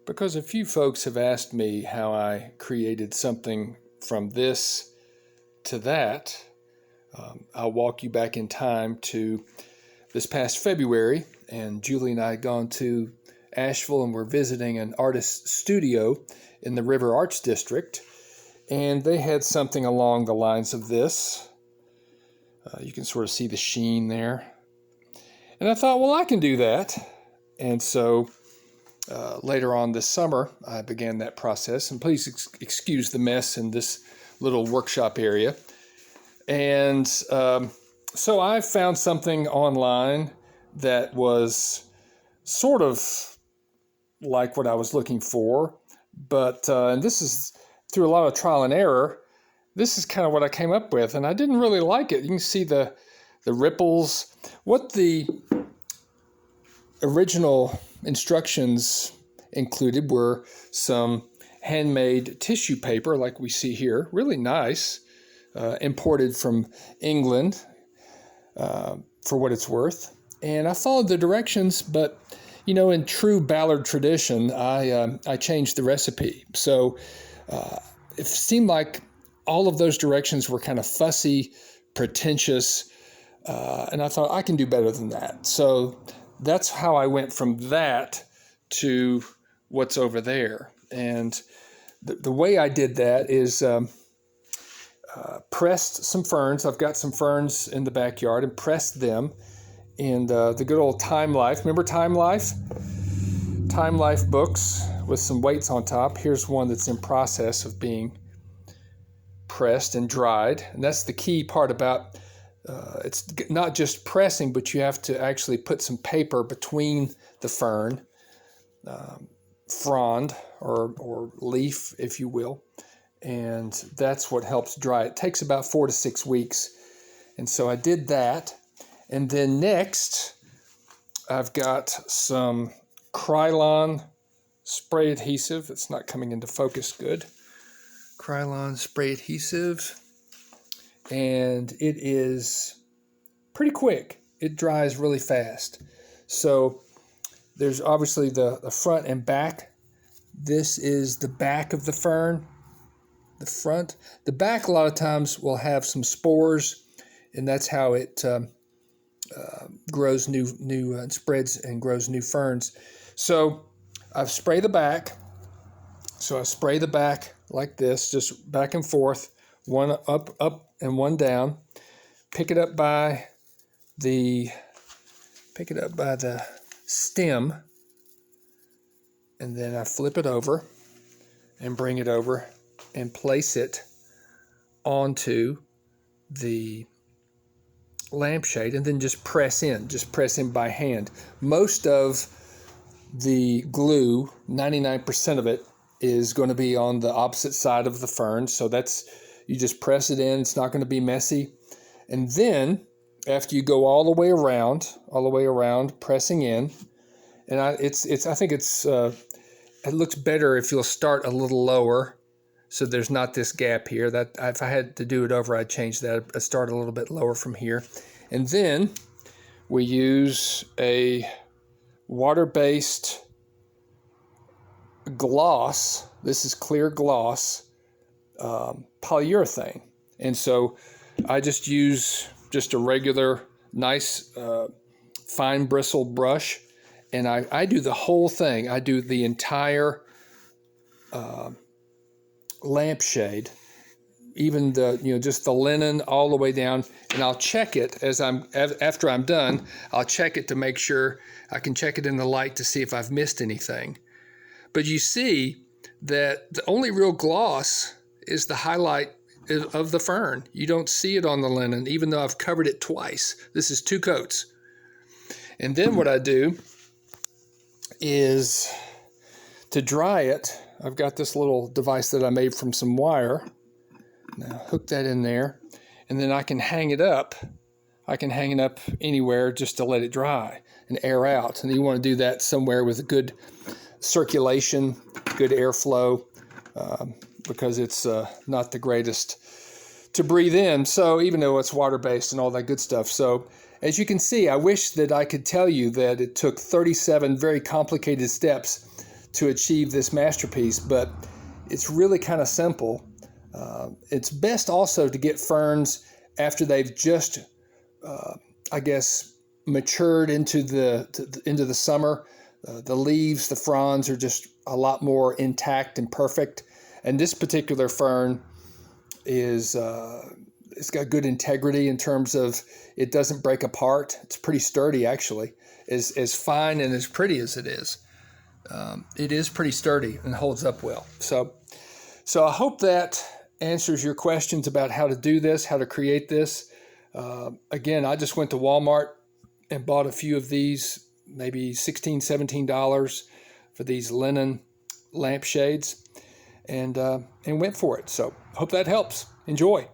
because a few folks have asked me how I created something from this to that. I'll walk you back in time to this past February, and Julie and I had gone to Asheville and we're visiting an artist's studio in the River Arts District, and they had something along the lines of this. You can sort of see the sheen there. And I thought, well, I can do that. And so later on this summer, I began that process. And please excuse the mess in this little workshop area. And so I found something online that was sort of like what I was looking for. But and this is through a lot of trial and error. This is kind of what I came up with, and I didn't really like it. You can see the ripples. What the original instructions included were some handmade tissue paper, like we see here, really nice, imported from England for what it's worth. And I followed the directions, but you know, in true Ballard tradition, I changed the recipe. So it seemed like all of those directions were kind of fussy, pretentious, and I thought I can do better than that. So that's how I went from that to what's over there. And the way I did that is pressed some ferns. I've got some ferns in the backyard and pressed them in the good old Time Life. Remember Time Life? Time Life books with some weights on top. Here's one that's in process of being pressed and dried. And that's the key part about it's not just pressing, but you have to actually put some paper between the fern, frond or leaf, if you will. And that's what helps dry. It takes about 4 to 6 weeks. And so I did that. And then next, I've got some Krylon spray adhesive. It's not coming into focus good. Krylon spray adhesive. And it is pretty quick. It dries really fast. So there's obviously the front and back. This is the back of the fern. The front. The back a lot of times will have some spores, and that's how it grows new spreads and grows new ferns. So I've sprayed the back. So I spray the back like this, just back and forth, one up and one down. Pick it up by the stem, and then I flip it over and bring it over and place it onto the lampshade, and then just press in by hand. Most of the glue, 99% of it, is going to be on the opposite side of the fern. So you just press it in. It's not going to be messy. And then after you go all the way around, pressing in, and I think it looks better if you'll start a little lower, so there's not this gap here. That if I had to do it over, I'd change that. I'd start a little bit lower from here. And then we use a water-based gloss. This is clear gloss polyurethane. And so I just use a regular, nice, fine bristle brush, and I do the whole thing. I do the entire lampshade, even just the linen all the way down, and I'll check it after I'm done. I'll check it to make sure I can check it in the light to see if I've missed anything. But you see that the only real gloss is the highlight of the fern. You don't see it on the linen, even though I've covered it twice. This is 2 coats. And then what I do is to dry it. I've got this little device that I made from some wire. Now hook that in there, and then I can hang it up. I can hang it up anywhere just to let it dry and air out. And you want to do that somewhere with a good circulation, good airflow, because it's not the greatest to breathe in. So even though it's water-based and all that good stuff. So as you can see, I wish that I could tell you that it took 37 very complicated steps to achieve this masterpiece, but it's really kind of simple. It's best also to get ferns after they've just, I guess, matured into the summer. The leaves, the fronds are just a lot more intact and perfect. And this particular fern is it's got good integrity in terms of it doesn't break apart. It's pretty sturdy, actually. As fine and as pretty as it is pretty sturdy and holds up well. So I hope that answers your questions about how to do this, how to create this. Again, I just went to Walmart and bought a few of these, maybe $16, $17 for these linen lampshades, and went for it. So hope that helps. Enjoy.